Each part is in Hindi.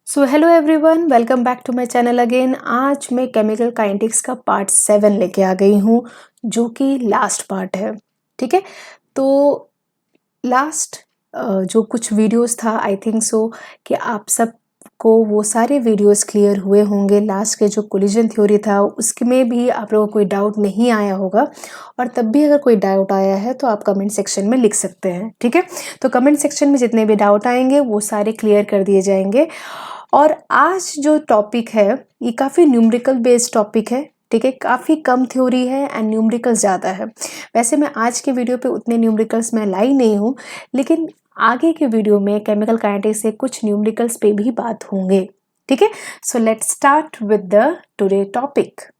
So hello everyone, welcome back to my channel again. आज मैं केमिकल काइनेटिक्स का पार्ट 7 लेके आ गई हूँ, जो कि लास्ट पार्ट है। ठीक है, तो लास्ट जो कुछ वीडियोस था, आई थिंक सो कि आप सबको वो सारे वीडियोस क्लियर हुए होंगे। लास्ट के जो कोलिजन थ्योरी था उसमें भी आप लोगों को कोई डाउट नहीं आया होगा, और तब भी अगर कोई डाउट आया है तो आप कमेंट सेक्शन में लिख सकते हैं। ठीक है, तो कमेंट सेक्शन में जितने भी डाउट आएंगे वो सारे क्लियर कर दिए जाएंगे। और आज जो टॉपिक है ये काफ़ी न्यूमेरिकल बेस्ड टॉपिक है। ठीक है, काफ़ी कम थ्योरी है एंड न्यूमेरिकल्स ज़्यादा है। वैसे मैं आज के वीडियो पे उतने न्यूमेरिकल्स मैं लाई नहीं हूँ, लेकिन आगे के वीडियो में केमिकल काइनेटिक्स से कुछ न्यूमेरिकल्स पे भी बात होंगे। ठीक है, so let's start with the today topic.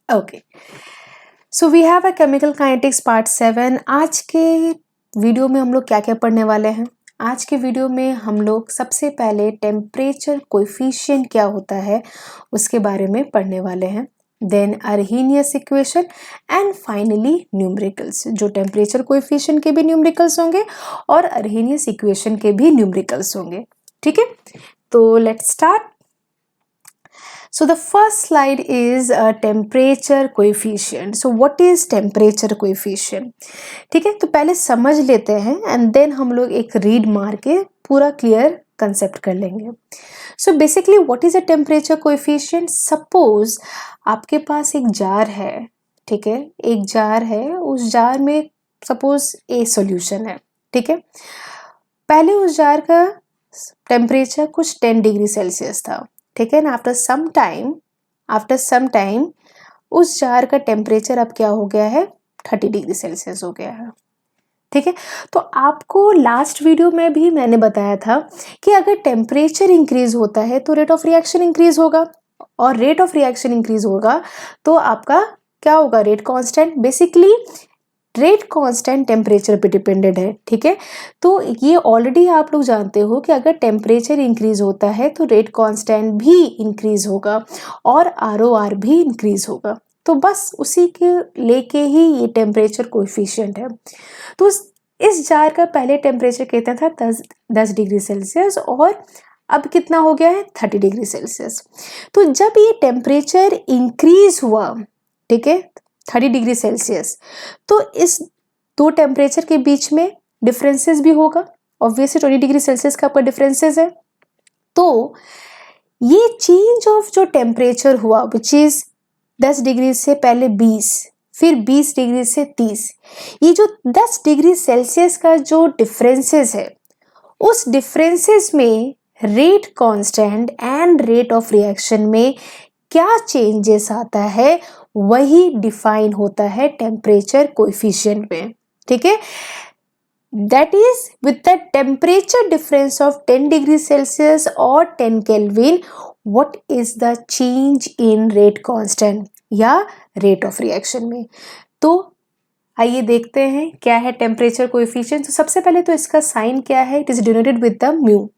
Okay, so we have a chemical kinetics part 7। आज के वीडियो में हम लोग क्या क्या पढ़ने वाले हैं? आज के वीडियो में हम लोग सबसे पहले टेम्परेचर कोएफिशिएंट क्या होता है उसके बारे में पढ़ने वाले हैं। Then Arrhenius equation and finally numericals, जो टेम्परेचर कोएफिशिएंट के भी न्यूमेरिकल्स होंगे और अर्हेनियस इक्वेशन के भी न्यूमेरिकल्स होंगे। ठीक है, तो let's start. So the first slide is a temperature coefficient. So what is temperature coefficient? ठीक है, तो पहले समझ लेते हैं एंड देन हम लोग एक रीड मार के पूरा क्लियर कंसेप्ट कर लेंगे। So basically what is a temperature coefficient? Suppose आपके पास एक जार है। ठीक है, एक जार है, उस जार में सपोज ए सॉल्यूशन है। ठीक है, पहले उस जार का टेम्परेचर कुछ 10 डिग्री सेल्सियस था। ठीक है ना, आफ्टर सम टाइम उस जार का टेम्परेचर अब क्या हो गया है, 30 डिग्री सेल्सियस हो गया है। ठीक है, तो आपको लास्ट वीडियो में भी मैंने बताया था कि अगर टेम्परेचर इंक्रीज होता है तो रेट ऑफ रिएक्शन इंक्रीज होगा, और रेट ऑफ रिएक्शन इंक्रीज होगा तो आपका क्या होगा, rate constant. Basically rate constant temperature पे डिपेंडेड है। ठीक है, तो ये ऑलरेडी आप लोग जानते हो कि अगर टेम्परेचर इंक्रीज होता है तो रेट कांस्टेंट भी इंक्रीज होगा और ROR भी इंक्रीज होगा। तो बस उसी के लेके ही ये टेम्परेचर कोएफिशिएंट है। तो इस जार का पहले टेम्परेचर कितना था, 10 डिग्री सेल्सियस, और अब कितना हो गया है, 30 डिग्री सेल्सियस। तो जब ये टेम्परेचर इंक्रीज हुआ, ठीक है, 30 डिग्री सेल्सियस, तो इस दो टेम्परेचर के बीच में डिफरेंसेस भी होगा। ऑब्वियसली 20 डिग्री सेल्सियस का आपका डिफरेंसेस है। तो ये चेंज ऑफ जो टेम्परेचर हुआ विच इज 10 डिग्री से पहले 20, फिर 20 डिग्री से 30, ये जो 10 डिग्री सेल्सियस का जो डिफरेंसेस है, उस डिफरेंसेस में rate constant and rate of reaction में क्या चेंजेस आता है वही डिफाइन होता है टेम्परेचर कोएफिशिएंट में। ठीक है, that is with the temperature difference of 10 degree Celsius or 10 Kelvin, what is the change in rate constant या rate of reaction में। तो आइए देखते हैं क्या है टेम्परेचर कोएफिशिएंट। तो सबसे पहले तो इसका साइन क्या है, it is denoted with the mu.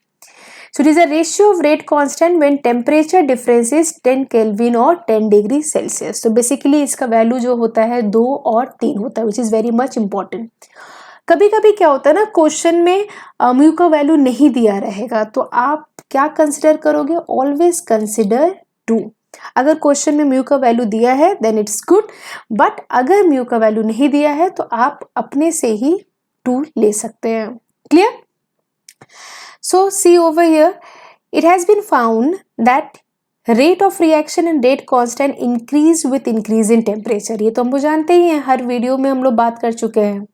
So it is a ratio of rate constant when temperature difference is 10 Kelvin और 10 डिग्री सेल्सियस। तो बेसिकली इसका वैल्यू जो होता है 2 और 3 होता है, which is very much important. कभी कभी क्या होता है ना, क्वेश्चन में म्यू का वैल्यू नहीं दिया रहेगा, तो आप क्या कंसिडर करोगे, ऑलवेज कंसिडर 2। अगर क्वेश्चन में म्यू का वैल्यू दिया है देन इट्स गुड, बट अगर म्यू का वैल्यू नहीं दिया है तो आप अपने से ही 2 ले सकते हैं। Clear? So see over here, it has been found that rate of reaction and rate constant increase with increase in temperature। ये तो हम लोग जानते ही हैं, हर वीडियो में हम लोग बात कर चुके हैं।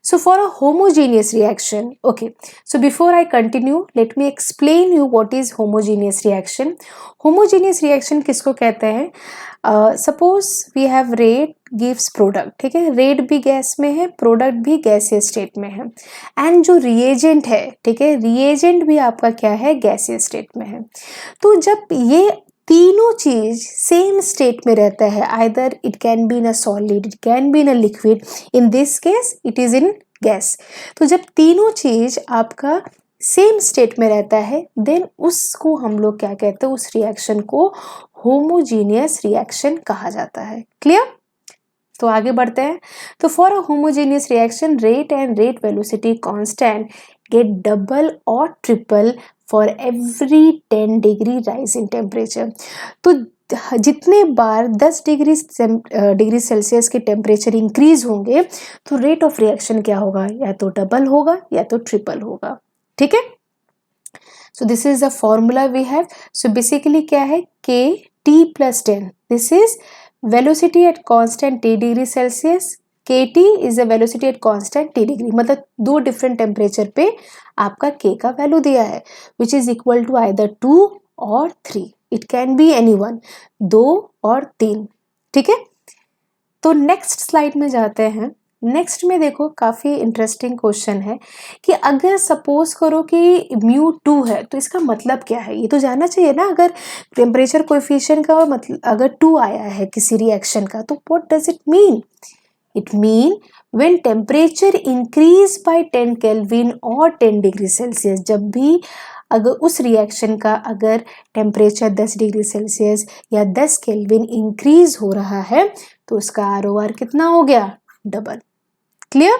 So for a homogeneous reaction, okay, so before I continue, let me explain you what is homogeneous reaction. Homogeneous reaction किसको कहते हैं? Suppose we have rate gives product, ठीक है, रेट भी गैस में है, प्रोडक्ट भी गैसियस स्टेट में है, एंड जो रिएजेंट है, ठीक है, रिएजेंट भी आपका क्या है, गैसियस स्टेट में है। तो जब ये तीनों चीज सेम स्टेट में रहता है, either it can be in a solid, it can be in a liquid, in this case it is in gas. तो जब तीनों चीज आपका सेम स्टेट में रहता है देन उसको हम लोग क्या कहते हैं, उस रिएक्शन को होमोजीनियस रिएक्शन कहा जाता है। क्लियर? तो आगे बढ़ते हैं। तो for a homogeneous reaction rate and rate velocity constant get double or triple for every 10 degree rise in temperature. तो जितने बार 10 डिग्री सेल्सियस के टेम्परेचर इंक्रीज होंगे तो रेट ऑफ रिएक्शन क्या होगा, या तो डबल होगा या तो ट्रिपल होगा. ठीक है. So this is the formula we have. So basically क्या है, k t plus 10. This is velocity at constant t degree Celsius. kt is the velocity at constant t degree. मतलब दो different temperature पे आपका k का वैल्यू दिया है, which is equal to either 2 or 3. It can be anyone. 2 और 3. ठीक है. तो नेक्स्ट स्लाइड में जाते हैं. नेक्स्ट में देखो काफ़ी इंटरेस्टिंग क्वेश्चन है कि अगर सपोज करो कि μ2 है तो इसका मतलब क्या है, ये तो जानना चाहिए ना. अगर टेम्परेचर कोएफिशिएंट का मतलब अगर 2 आया है किसी रिएक्शन का तो what does it mean. It mean when temperature increase by 10 kelvin और 10 डिग्री सेल्सियस, जब भी अगर उस रिएक्शन का अगर टेम्परेचर 10 डिग्री सेल्सियस या 10 केल्विन इंक्रीज हो रहा है तो उसका ROR कितना हो गया, डबल. क्लियर.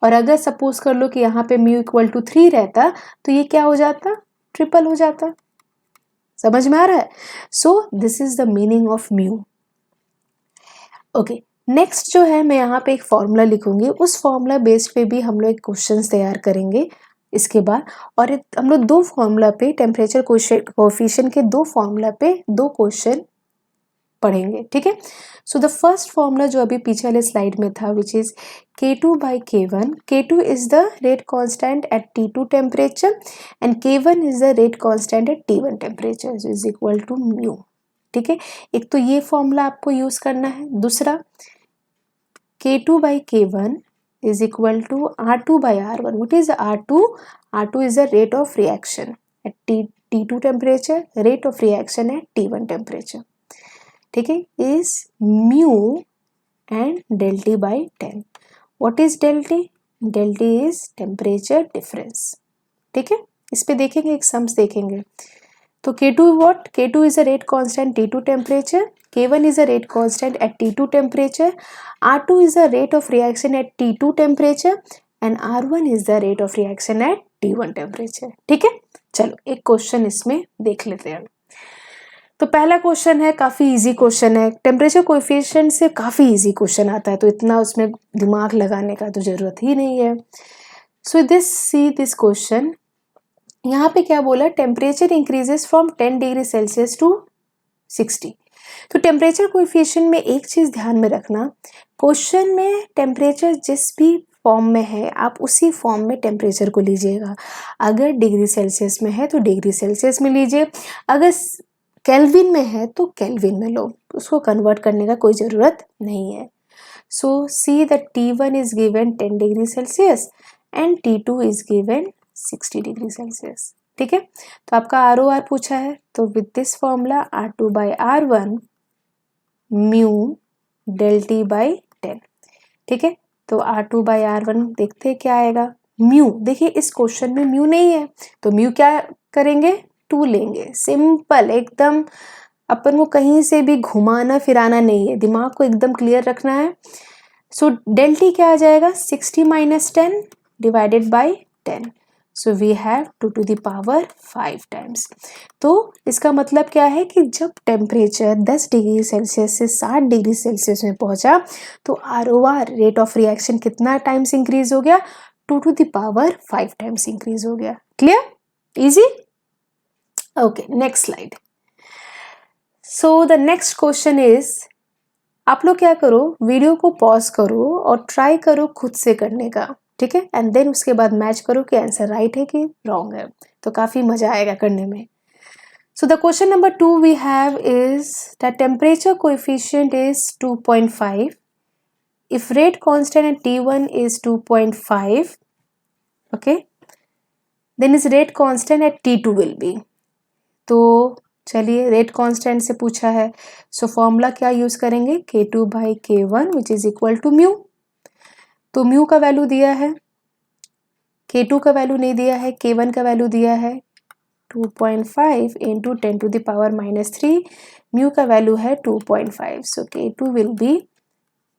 और अगर सपोज कर लो कि यहाँ पे μ इक्वल टू 3 रहता तो ये क्या हो जाता, ट्रिपल हो जाता. समझ में आ रहा है. So this is the meaning of μ. Okay. Next जो है मैं यहाँ पे एक फॉर्मूला लिखूंगी, उस फॉर्मूला बेस्ड पे भी हम लोग एक क्वेश्चन तैयार करेंगे इसके बाद. और हम लोग दो फॉर्मूला पे टेम्परेचर कोएफिशिएंट के दो फॉर्मूला पे दो क्वेश्चन पढ़ेंगे. ठीक है. सो द फर्स्ट फॉर्मूला जो अभी पीछे वाले स्लाइड में था which is K2 by K1. K2 is the rate constant at T2 temperature and K1 is the rate constant at T1 temperature, so is equal to μ. ठीक है. एक तो ये फॉर्मूला आपको यूज करना है. दूसरा K2 by K1 is equal to R2 by R1. What is R2? R2 is the rate of reaction at T2 temperature, rate of reaction at T1 temperature. ठीक है. is mu and del T by 10. What is del T? Del T is temperature difference. ठीक है. इस पे देखेंगे, एक सम्स देखेंगे. तो K2 what? K2 is a rate constant T2 temperature. K1 is a rate constant at T2 temperature. R2 is the rate of reaction at T2 temperature and R1 is the rate of reaction at T1 temperature. ठीक है. चलो एक क्वेश्चन इसमें देख लेते हैं. तो पहला क्वेश्चन है, काफ़ी इजी क्वेश्चन है. टेम्परेचर कोएफिशिएंट से काफ़ी इजी क्वेश्चन आता है तो इतना उसमें दिमाग लगाने का तो ज़रूरत ही नहीं है. सो दिस क्वेश्चन यहाँ पे क्या बोला, temperature increases from 10 degree celsius to 60. तो टेम्परेचर कोएफिशिएंट में एक चीज़ ध्यान में रखना, क्वेश्चन में टेम्परेचर जिस भी फॉर्म में है आप उसी फॉर्म में टेम्परेचर को लीजिएगा. अगर डिग्री सेल्सियस में है तो डिग्री सेल्सियस में लीजिए, अगर केल्विन में है तो केल्विन में लो, उसको कन्वर्ट करने का कोई ज़रूरत नहीं है. So see that T1 is given 10 degree Celsius and T2 is given 60 degree Celsius. ठीक है. तो आपका ROR पूछा है तो with this formula R2 by R1 mu del T by 10. ठीक है. तो R2 by R1 देखते हैं क्या आएगा. म्यू, देखिए इस क्वेश्चन में म्यू नहीं है तो म्यू क्या करेंगे, 2 लेंगे. सिंपल एकदम, अपन को कहीं से भी घुमाना फिराना नहीं है, दिमाग को एकदम क्लियर रखना है. सो डेल टी क्या आ जाएगा, 60 minus 10 divided by 10. So we have 2 to the power 5 times. तो इसका मतलब क्या है कि जब टेम्परेचर 10 डिग्री सेल्सियस से 60 डिग्री सेल्सियस में पहुंचा तो ROR रेट ऑफ रिएक्शन कितना टाइम्स इंक्रीज हो गया, 2 to the power 5 times increase हो गया. Clear, easy. Okay, next slide. So the next question is, आप लोग क्या करो, वीडियो को पॉज करो और ट्राई करो खुद से करने का. ठीक है. एंड देन उसके बाद मैच करो कि आंसर राइट है कि रॉन्ग है, तो काफ़ी मज़ा आएगा करने में. So the question number 2 we have is the temperature coefficient is 2.5. If rate constant at T1 is 2.5, okay, then is rate constant at T2 will be. तो चलिए रेट कांस्टेंट से पूछा है, सो फॉर्मूला क्या यूज़ करेंगे, K2 by K1 which is equal to mu. तो म्यू का वैल्यू दिया है, K2 का वैल्यू नहीं दिया है, K1 का वैल्यू दिया है 2.5 into 10 to the power -3. Mu का वैल्यू है 2.5. सो K2 will be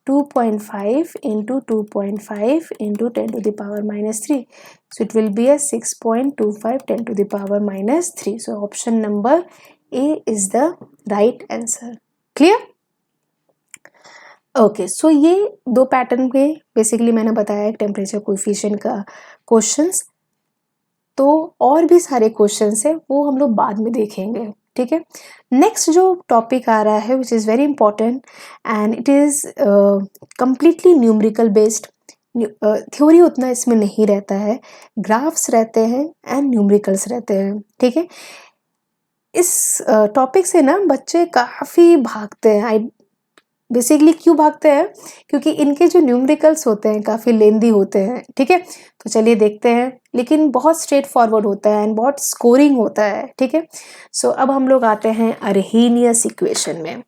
2.5 into 2.5 into 10 to the power minus 3. So it will be a 6.25 10 to the power minus 3. So option number A is the right answer. Clear? Okay so ये दो पैटर्न के बेसिकली मैंने बताया टेम्परेचर कोएफिशिएंट का क्वेश्चंस, तो और भी सारे क्वेश्चंस है वो हम लोग बाद में देखेंगे, ठीक है। नेक्स्ट जो टॉपिक आ रहा है which is very important and it is completely numerical based. Theory उतना इसमें नहीं रहता है, ग्राफ्स रहते हैं एंड न्यूमेरिकल्स रहते हैं, ठीक है। इस टॉपिक से ना बच्चे काफ़ी भागते हैं। आई बेसिकली क्यों भागते हैं? क्योंकि इनके जो न्यूमेरिकल्स होते हैं काफ़ी लेंदी होते हैं, ठीक है। तो चलिए देखते हैं, लेकिन बहुत स्ट्रेट फॉरवर्ड होता है एंड बहुत स्कोरिंग होता है, ठीक है। सो अब हम लोग आते हैं अरहीनियस इक्वेशन में।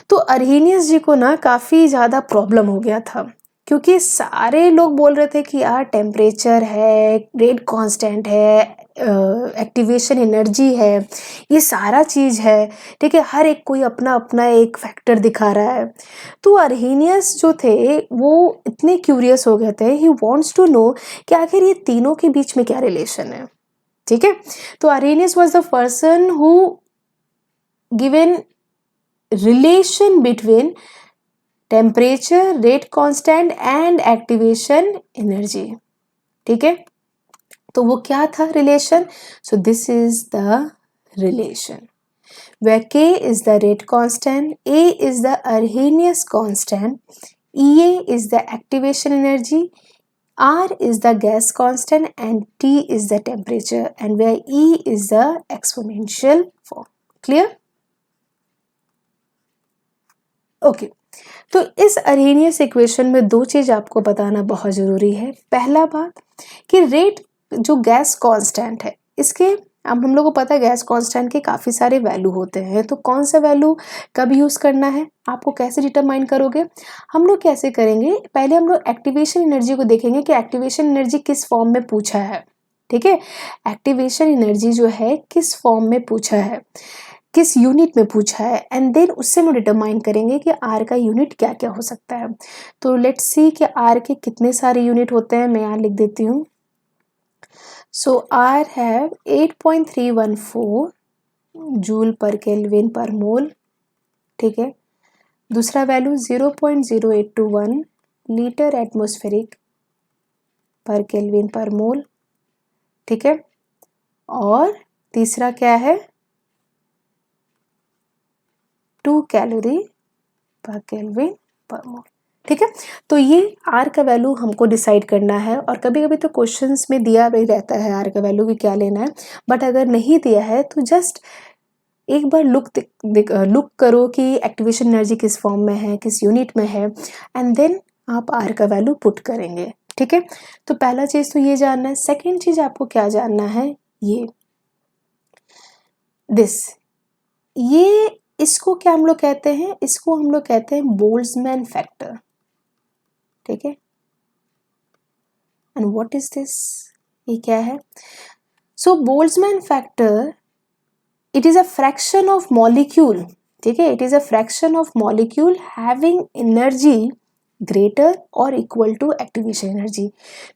तो अरहीनियस जी को ना काफ़ी ज़्यादा प्रॉब्लम हो गया था, क्योंकि सारे लोग बोल रहे थे कि यार टेम्परेचर है, रेट कांस्टेंट है, एक्टिवेशन एनर्जी है, ये सारा चीज़ है, ठीक है। हर एक कोई अपना अपना एक फैक्टर दिखा रहा है। तो अरहीनियस जो थे वो इतने क्यूरियस हो गए थे, ही वांट्स टू नो कि आखिर ये तीनों के बीच में क्या रिलेशन है, ठीक है। तो Arrhenius was the person who given relation between temperature, rate constant and activation energy, ठीक है। तो वो क्या था relation? So this is the relation where K is the rate constant, A is the Arrhenius constant, EA is the activation energy, R is the gas constant and T is the temperature, and where E is the exponential form. Clear? Okay. तो इस अरहीनियस इक्वेशन में दो चीज आपको बताना बहुत जरूरी है। पहला बात कि रेट जो गैस कांस्टेंट है, इसके अब हम लोग को पता है गैस कांस्टेंट के काफ़ी सारे वैल्यू होते हैं, तो कौन सा वैल्यू कब यूज़ करना है, आपको कैसे डिटरमाइन करोगे? हम लोग कैसे करेंगे, पहले हम लोग एक्टिवेशन एनर्जी को देखेंगे कि एक्टिवेशन एनर्जी किस फॉर्म में पूछा है, ठीक है। एक्टिवेशन एनर्जी जो है किस फॉर्म में पूछा है, किस यूनिट में पूछा है, एंड देन उससे हम डिटरमाइन करेंगे कि आर का यूनिट क्या क्या हो सकता है। तो लेट्स सी कि आर के कितने सारे यूनिट होते हैं, मैं यहाँ लिख देती हूँ। So R have 8.314 जूल पर केल्विन पर मोल, ठीक है। दूसरा वैल्यू 0.0821 लीटर एटमॉस्फेरिक पर केल्विन पर मोल, ठीक है। और तीसरा क्या है, 2 कैलोरी पर केल्विन पर मोल, ठीक है। तो ये आर का वैल्यू हमको डिसाइड करना है, और कभी कभी तो क्वेश्चंस में दिया भी रहता है आर का वैल्यू भी क्या लेना है, बट अगर नहीं दिया है तो जस्ट एक बार लुक करो कि एक्टिवेशन एनर्जी किस फॉर्म में है, किस यूनिट में है, एंड देन आप आर का वैल्यू पुट करेंगे, ठीक है। तो पहला चीज़ तो ये जानना है। सेकेंड चीज़ आपको क्या जानना है, ये इसको क्या हम लोग कहते हैं, इसको हम लोग कहते हैं बोल्ट्जमैन फैक्टर, ठीक है। एंड व्हाट इज दिस, ये क्या है? So Boltzmann factor it is a fraction of molecule, ठीक है। It is a fraction of molecule having energy greater और इक्वल टू एक्टिवेशन एनर्जी।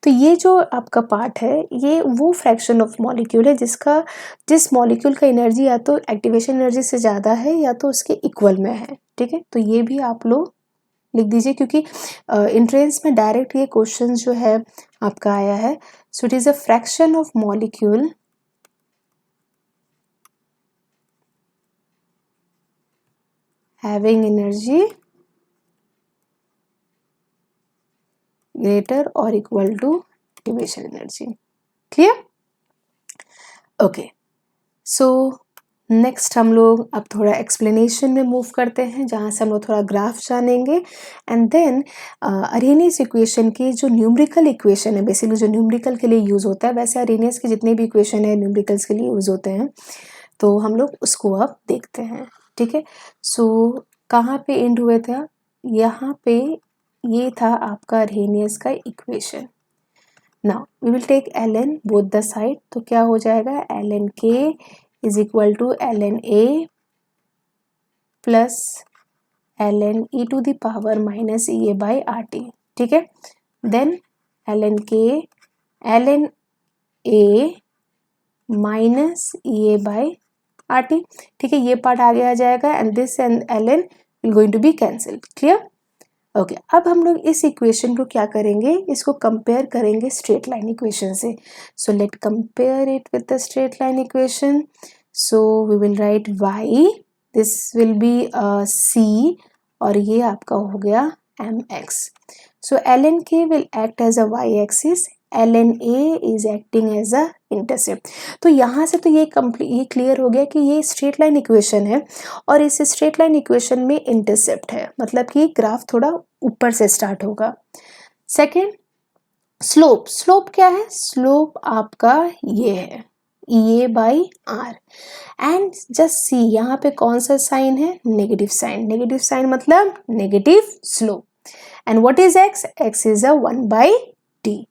तो ये जो आपका पार्ट है ये वो फ्रैक्शन ऑफ मॉलिक्यूल है जिस मॉलिक्यूल का एनर्जी या तो एक्टिवेशन एनर्जी से ज़्यादा है या तो उसके इक्वल में है, ठीक है। तो ये भी आप लोग लिख दीजिए, क्योंकि एंट्रेंस में डायरेक्ट ये क्वेश्चन जो है आपका आया है। So it is a fraction of molecule having energy greater और equal to activation energy. Clear? Okay, so next हम लोग अब थोड़ा एक्सप्लेनेशन में मूव करते हैं, जहाँ से हम लोग थोड़ा ग्राफ जानेंगे, एंड देन अरहीनियस इक्वेशन की जो न्यूमेरिकल इक्वेशन है, बेसिकली जो न्यूमेरिकल के लिए यूज़ होता है, वैसे अरहीनियस के जितने भी इक्वेशन है न्यूमेरिकल्स के लिए यूज़ होते हैं, तो हम लोग उसको अब देखते हैं, ठीक है। सो कहाँ पे एंड हुए थे, यहाँ पे ये था आपका अरहीनियस का equation. Now we will take ln both the side, तो क्या हो जाएगा, ln k is equal to ln a plus ln e to the power minus A by R T, ठीक है। Then ln k ln a minus A by R T, ठीक है। ये पार्ट आगे आ जाएगा and this and ln will going to be cancel, clear. Okay, अब हम लोग इस इक्वेशन को क्या करेंगे, इसको कंपेयर करेंगे स्ट्रेट लाइन इक्वेशन से। So let compare it with the straight line equation. So we will write y, this will be c और ये आपका हो गया mx। So ln k will act as a y axis, ln a is acting as a intercept. तो यहाँ से तो ये क्लियर हो गया कि ये स्ट्रेट लाइन इक्वेशन है और इस स्ट्रेट लाइन इक्वेशन में इंटरसेप्ट है, मतलब कि ग्राफ थोड़ा ऊपर से स्टार्ट होगा। Second, slope. स्लोप क्या है, स्लोप आपका ये है A by R and just see यहाँ पे कौन सा साइन है, नेगेटिव साइन। नेगेटिव साइन मतलब negative slope. And what is X, X is a 1/t,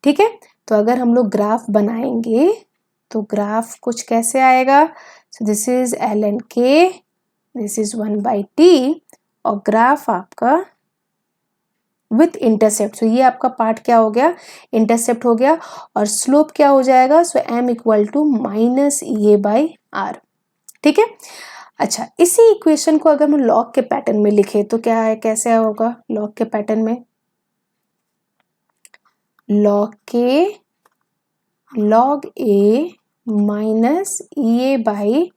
ठीक है। तो अगर हम लोग ग्राफ बनाएंगे तो ग्राफ कुछ कैसे आएगा, सो this is ln k, this is 1/t और ग्राफ आपका विथ इंटरसेप्ट। सो ये आपका पार्ट क्या हो गया, इंटरसेप्ट हो गया और स्लोप क्या हो जाएगा, so m equal to minus A by R, ठीक है। अच्छा, इसी इक्वेशन को अगर हम लॉग के पैटर्न में लिखे तो क्या है, कैसे होगा लॉग के पैटर्न में, log k log a minus A by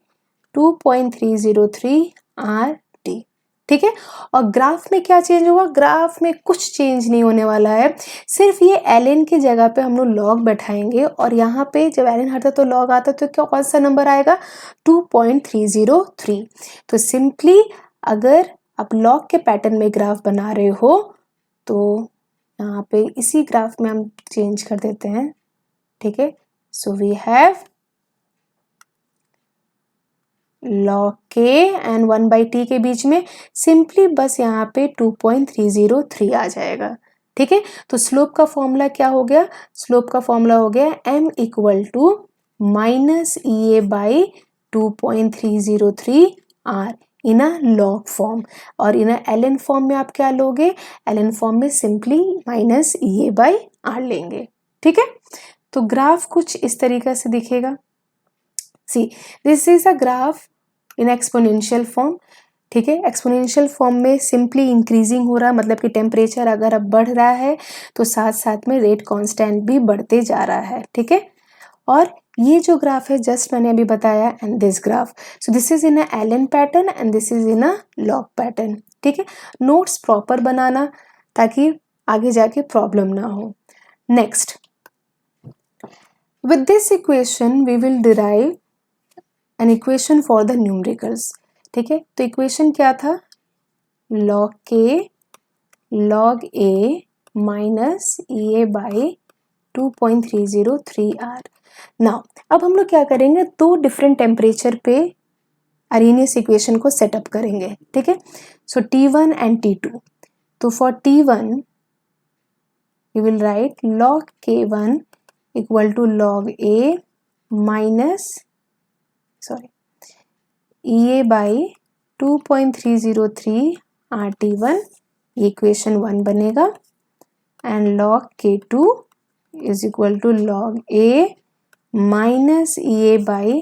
2.303 are T, ठीक है। और ग्राफ में क्या चेंज होगा, ग्राफ में कुछ चेंज नहीं होने वाला है, सिर्फ ये ln की जगह पे हम लोग log बैठाएंगे और यहाँ पे जब ln हटता तो log आता तो क्या कौन सा नंबर आएगा, 2.303। तो सिंपली अगर आप log के पैटर्न में ग्राफ बना रहे हो तो यहाँ पे इसी ग्राफ में हम चेंज कर देते हैं, ठीक है। So we have log k and 1/t के बीच में सिंपली बस यहाँ पे 2.303 आ जाएगा, ठीक है। तो स्लोप का फॉर्मूला क्या हो गया, स्लोप का फॉर्मूला हो गया m equal to minus A by 2.303 r in a log form. और इन अ ln फॉर्म में आप क्या लोगे, ln फॉर्म में simply minus A by R लेंगे, ठीक है। तो ग्राफ कुछ इस तरीके से दिखेगा। See this is a graph in exponential form, ठीक है। एक्सपोनेंशियल फॉर्म में सिंपली इंक्रीजिंग हो रहा है, मतलब कि टेम्परेचर अगर अब बढ़ रहा है तो साथ साथ में रेट कांस्टेंट भी बढ़ते जा रहा है, ठीक है। और ये जो ग्राफ है जस्ट मैंने अभी बताया and this graph, so this is in a ln pattern and this is in a log pattern, ठीक है। नोट्स प्रॉपर बनाना ताकि आगे जाके प्रॉब्लम ना हो। Next, with this equation we will derive an equation for the numericals, ठीक है। तो इक्वेशन क्या था, log k log a minus A by 2.303 r। Now अब हम लोग क्या करेंगे, दो डिफरेंट टेम्परेचर पे अरेनियस इक्वेशन को सेटअप करेंगे, ठीक है। So T1 and T2। तो for T1 you will write log k1 equal to log a minus A by 2.303 RT1, ये इक्वेशन 1 बनेगा and log k2 is equal to log a minus A by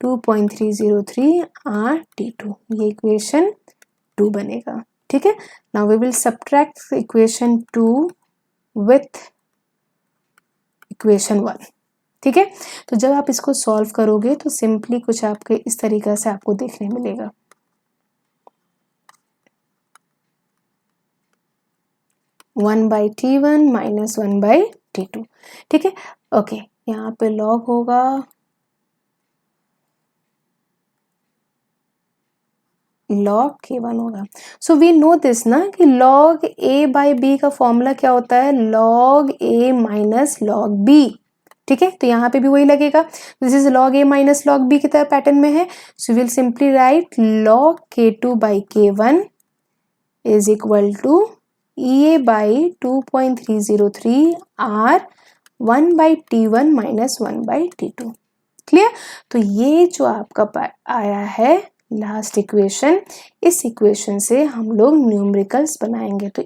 2.303 RT2, ये इक्वेशन 2 बनेगा, ठीक है। Now we will subtract equation 2 with equation 1, ठीक है। तो जब आप इसको सॉल्व करोगे तो सिंपली कुछ आपके इस तरीका से आपको देखने मिलेगा। One by T1 minus 1/T2, ठीक है। ओके, यहाँ पे लॉग होगा log k1 होगा। सो वी नो दिस ना कि log a बाई b का फॉर्मूला क्या होता है, log a minus log b, ठीक है। तो यहाँ पे भी वही लगेगा, this is log a minus log b की तरह पैटर्न में है। So will simply write log k2 by k1 is equal to A by 2.303 r 1/T1 minus 1/T2, clear. तो ये जो आपका आया है लास्ट इक्वेशन, इस इक्वेशन से हम लोग न्यूमेरिकल्स बनाएंगे। तो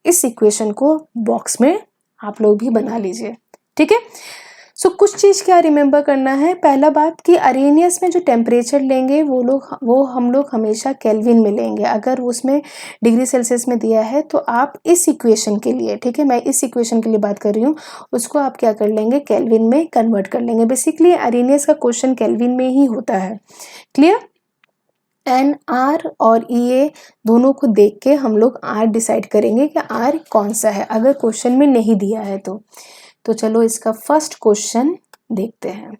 इस इक्वेशन को बॉक्स में आप लोग भी बना लीजिए, ठीक है। सो कुछ चीज़ क्या रिमेंबर करना है, पहला बात कि अरेनियस में जो टेम्परेचर लेंगे वो हम लोग हमेशा केल्विन में लेंगे। अगर उसमें डिग्री सेल्सियस में दिया है तो आप इस इक्वेशन के लिए, ठीक है, मैं इस इक्वेशन के लिए बात कर रही हूँ, उसको आप क्या कर लेंगे, केल्विन में कन्वर्ट कर लेंगे। बेसिकली अरेनियस का क्वेश्चन केल्विन में ही होता है, क्लियर। एन आर और ई ए दोनों को देख के हम लोग आर डिसाइड करेंगे कि आर कौन सा है, अगर क्वेश्चन में नहीं दिया है तो चलो इसका फर्स्ट क्वेश्चन देखते हैं।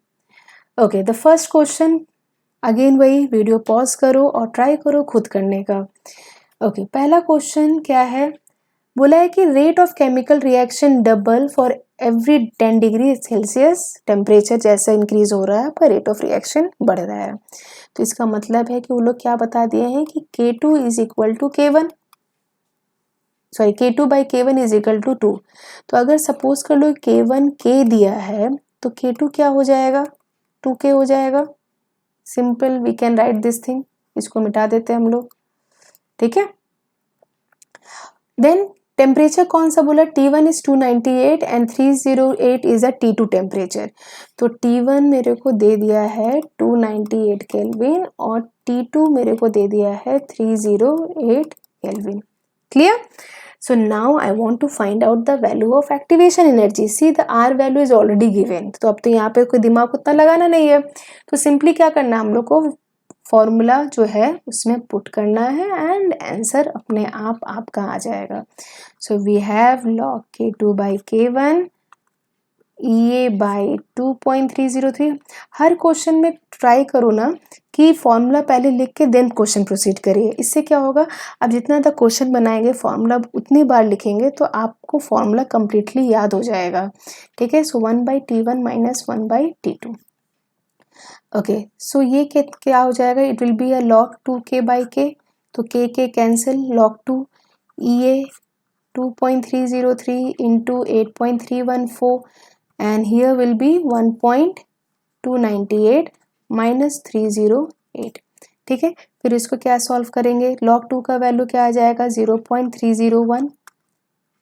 Okay, the first question, again वही, वीडियो पॉज करो और ट्राई करो खुद करने का। ओके, पहला क्वेश्चन क्या है, बोला है कि rate of chemical reaction double for every 10 degree Celsius, temperature जैसा इंक्रीज हो रहा है आपका रेट ऑफ रिएक्शन बढ़ रहा है। तो इसका मतलब है कि वो लोग क्या बता दिए हैं कि K2 is equal to K1, sorry K2 by K1 is equal to 2। तो अगर सपोज कर लो K1 K दिया है तो K2 क्या हो जाएगा, 2K हो जाएगा। Simple, we can write this thing, इसको मिटा देते हैं हम लोग, ठीक है। देन टेम्परेचर कौन सा बोला, T1 is 298 and 308 is a T2 temperature. तो T1 मेरे को दे दिया है 298 केल्विन और T2 मेरे को दे दिया है 308 kelvin, clear. So now I want to find out the value of activation energy. See the R value is already given. तो अब तो यहाँ पे कोई दिमाग उतना लगाना नहीं है, तो सिंपली क्या करना है हम लोग को, फॉर्मूला जो है उसमें पुट करना है एंड आंसर अपने आप आपका आ जाएगा। So we have log K2 by K1 EA by 2.303। हर क्वेश्चन में ट्राई करो ना कि फॉर्मूला पहले लिख के देन क्वेश्चन प्रोसीड करिए। इससे क्या होगा, अब जितना ज़्यादा क्वेश्चन बनाएंगे फॉर्मूला उतनी बार लिखेंगे तो आपको फॉर्मूला कम्प्लीटली याद हो जाएगा, ठीक है। सो 1/T1 माइनस 1/T2। ओके, सो ये क्या हो जाएगा, it will be a log 2K by K, तो K cancel, log 2 EA 2.303 into 8.314 and here will be 1.298 minus 308, ठीक है। फिर इसको क्या सॉल्व करेंगे, log 2 का वैल्यू क्या आ जाएगा, 0.301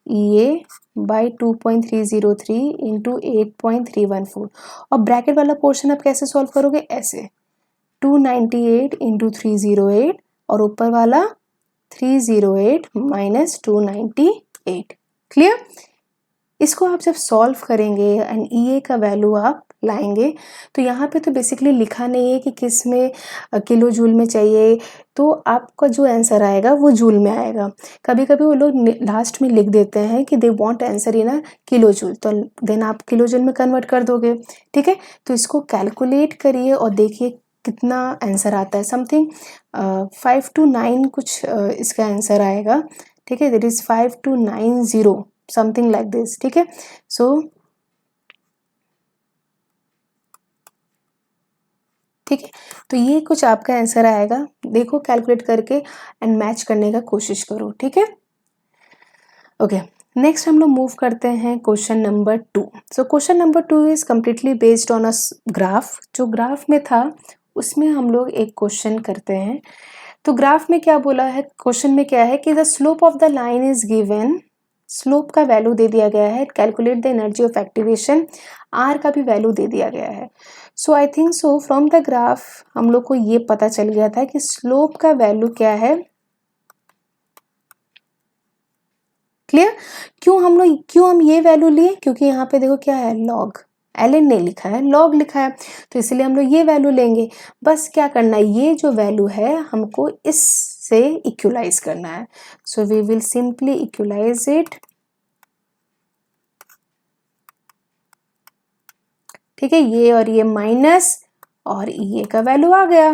EA बाई 2.303 इंटू 8.314, और ब्रैकेट वाला पोर्शन आप कैसे सॉल्व करोगे, ऐसे 298 इंटू 308 और ऊपर वाला 308 माइनस 298, क्लियर। इसको आप जब सॉल्व करेंगे एंड EA का वैल्यू आप लाएंगे तो यहाँ पे तो बेसिकली लिखा नहीं है कि किस में किलो जूल में चाहिए, तो आपका जो आंसर आएगा वो जूल में आएगा। कभी कभी वो लोग लास्ट में लिख देते हैं कि they want answer in a kilo joule, तो देन आप किलो जूल में कन्वर्ट कर दोगे, ठीक है। तो इसको कैलकुलेट करिए और देखिए कितना आंसर आता है, समथिंग 5 to 9 कुछ इसका आंसर आएगा, ठीक है। That is 5 to 90 something like this, ठीक है। सो ठीक है, तो ये कुछ आपका आंसर आएगा, देखो कैलकुलेट करके एंड मैच करने का कोशिश करो, ठीक है। ओके, नेक्स्ट हम लोग मूव करते हैं question number 2। So question number 2 is completely based on a graph, जो ग्राफ में था उसमें हम लोग एक क्वेश्चन करते हैं। तो ग्राफ में क्या बोला है, क्वेश्चन में क्या है कि the slope of the line is given, slope का वैल्यू दे दिया गया है, calculate the energy of activation, R का भी वैल्यू दे दिया गया है। So I think so from the graph हम लोग को ये पता चल गया था कि स्लोप का वैल्यू क्या है, क्लियर। क्यों हम ये वैल्यू लिए, क्योंकि यहाँ पे देखो क्या है, लॉग, ln नहीं लिखा है, लॉग लिखा है, तो इसलिए हम लोग ये वैल्यू लेंगे। बस क्या करना है, ये जो वैल्यू है हमको इससे इक्वलाइज करना है। So we will simply equalize it, ठीक है। ये और ये माइनस और ये का वैल्यू आ गया,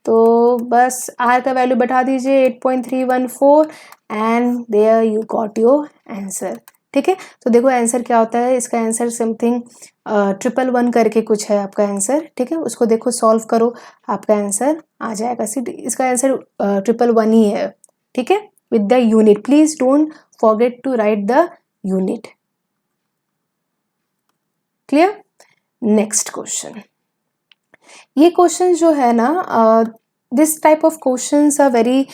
तो बस आर का वैल्यू बैठा दीजिए 8.314 and there you got your answer, ठीक है। तो देखो आंसर क्या होता है, इसका आंसर समथिंग 111 करके कुछ है आपका आंसर, ठीक है। उसको देखो सॉल्व करो, आपका आंसर आ जाएगा। इसका आंसर 111 ही है, ठीक है, with the unit. Please don't forget to write the unit, clear. Next question, ये क्वेश्चन जो है ना, this type of questions are very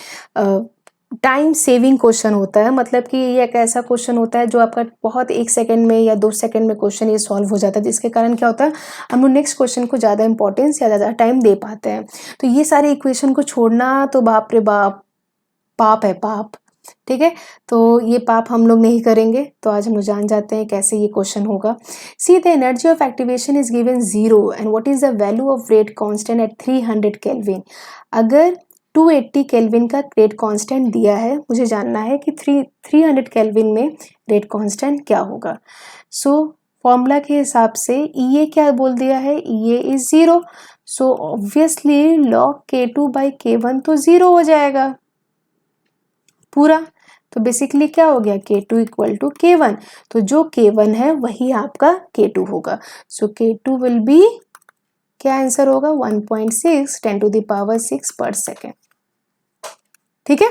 time saving question होता है। मतलब कि ये एक ऐसा क्वेश्चन होता है जो आपका बहुत 1 सेकंड में या 2 सेकंड में क्वेश्चन ये सॉल्व हो जाता है, जिसके कारण क्या होता है, हम लोग नेक्स्ट क्वेश्चन को ज़्यादा इंपॉर्टेंस या ज़्यादा टाइम दे पाते हैं। तो ये सारे इक्वेशन को छोड़ना तो बाप रे बाप, पाप है पाप। ठीक है, तो ये पाप हम लोग नहीं करेंगे। तो आज हम लोग जान जाते हैं कैसे ये क्वेश्चन होगा। See the energy of activation is given 0 and what is the value of rate constant eight 300 kelvin. अगर 280 केल्विन का रेट कांस्टेंट दिया है, मुझे जानना है कि 300 केल्विन में रेट कांस्टेंट क्या होगा। सो फॉर्मूला के हिसाब से ये क्या बोल दिया है, ये is 0। So obviously log k2 by k1 तो 0 हो जाएगा पूरा। तो बेसिकली क्या हो गया, k2 इक्वल टू k1। तो जो k1 है वही आपका k2 होगा। सो k2 विल बी, क्या आंसर होगा, 1.6 10 टू द पावर 6 पर सेकेंड। ठीक है,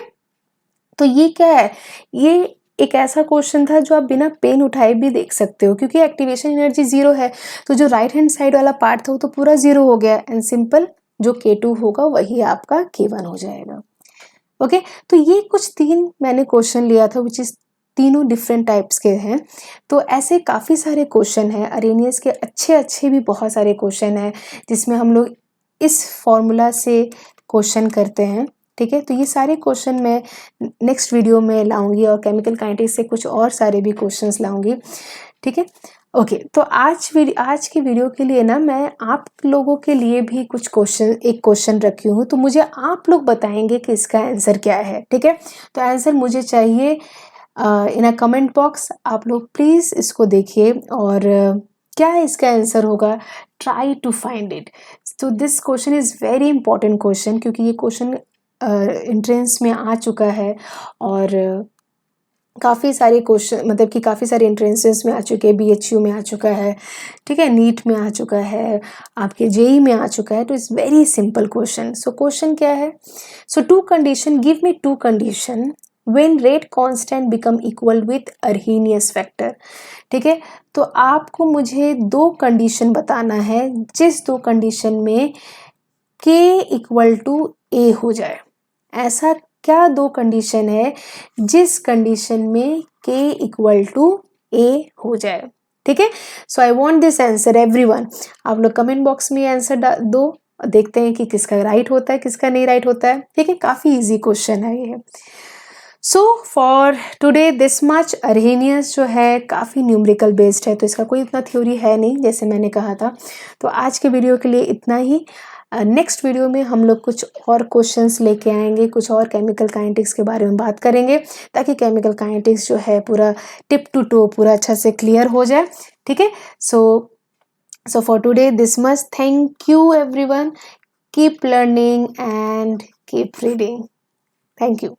तो ये क्या है, ये एक ऐसा क्वेश्चन था जो आप बिना पेन उठाए भी देख सकते हो, क्योंकि एक्टिवेशन एनर्जी 0 है। तो जो राइट हैंड साइड वाला पार्ट था वो तो पूरा 0 हो गया एंड सिंपल जो k2 होगा वही आपका k1 हो जाएगा। ओके, तो ये कुछ 3 मैंने क्वेश्चन लिया था विच इज तीनों डिफरेंट टाइप्स के हैं। तो ऐसे काफ़ी सारे क्वेश्चन हैं, अरेनियस के अच्छे अच्छे भी बहुत सारे क्वेश्चन हैं जिसमें हम लोग इस फॉर्मूला से क्वेश्चन करते हैं। ठीक है, तो ये सारे क्वेश्चन मैं नेक्स्ट वीडियो में लाऊंगी और केमिकल काइनेटिक्स से कुछ और सारे भी क्वेश्चंस लाऊंगी। ठीक है, ओके, तो आज की वीडियो के लिए ना मैं आप लोगों के लिए भी कुछ एक क्वेश्चन रखी हूँ, तो मुझे आप लोग बताएंगे कि इसका आंसर क्या है। ठीक है, तो आंसर मुझे चाहिए इन अ कमेंट बॉक्स। आप लोग प्लीज़ इसको देखिए और क्या इसका आंसर होगा, ट्राई टू फाइंड इट। तो this question is very important question, क्योंकि ये क्वेश्चन एंट्रेंस में आ चुका है और काफ़ी सारे क्वेश्चन, मतलब कि काफ़ी सारे एंट्रेंसेस में आ चुके हैं, BHU में आ चुका है, ठीक है, नीट में आ चुका है, आपके JEE में आ चुका है। तो it's very simple question. So question क्या है, so two condition, give me two condition when rate constant become equal with Arrhenius factor. ठीक है, तो आपको मुझे 2 कंडीशन बताना है, जिस 2 कंडीशन में k इक्वल टू a हो जाए। ऐसा क्या 2 कंडीशन है जिस कंडीशन में k इक्वल टू a हो जाए। ठीक है, so I want this answer everyone. आप लोग कमेंट बॉक्स में आंसर दो, देखते हैं कि किसका राइट होता है किसका नहीं राइट होता है। ठीक है, काफ़ी इजी क्वेश्चन है ये। So for today this much. Arrhenius जो है काफ़ी न्यूमेरिकल बेस्ड है, तो इसका कोई इतना थ्योरी है नहीं जैसे मैंने कहा था। तो आज के वीडियो के लिए इतना ही। नेक्स्ट वीडियो में हम लोग कुछ और क्वेश्चंस लेके आएंगे, कुछ और केमिकल काइनेटिक्स के बारे में बात करेंगे, ताकि केमिकल काइनेटिक्स जो है पूरा टिप टू टो पूरा अच्छा से क्लियर हो जाए। ठीक है, सो for today this much. Thank you everyone, keep learning and keep reading. Thank you.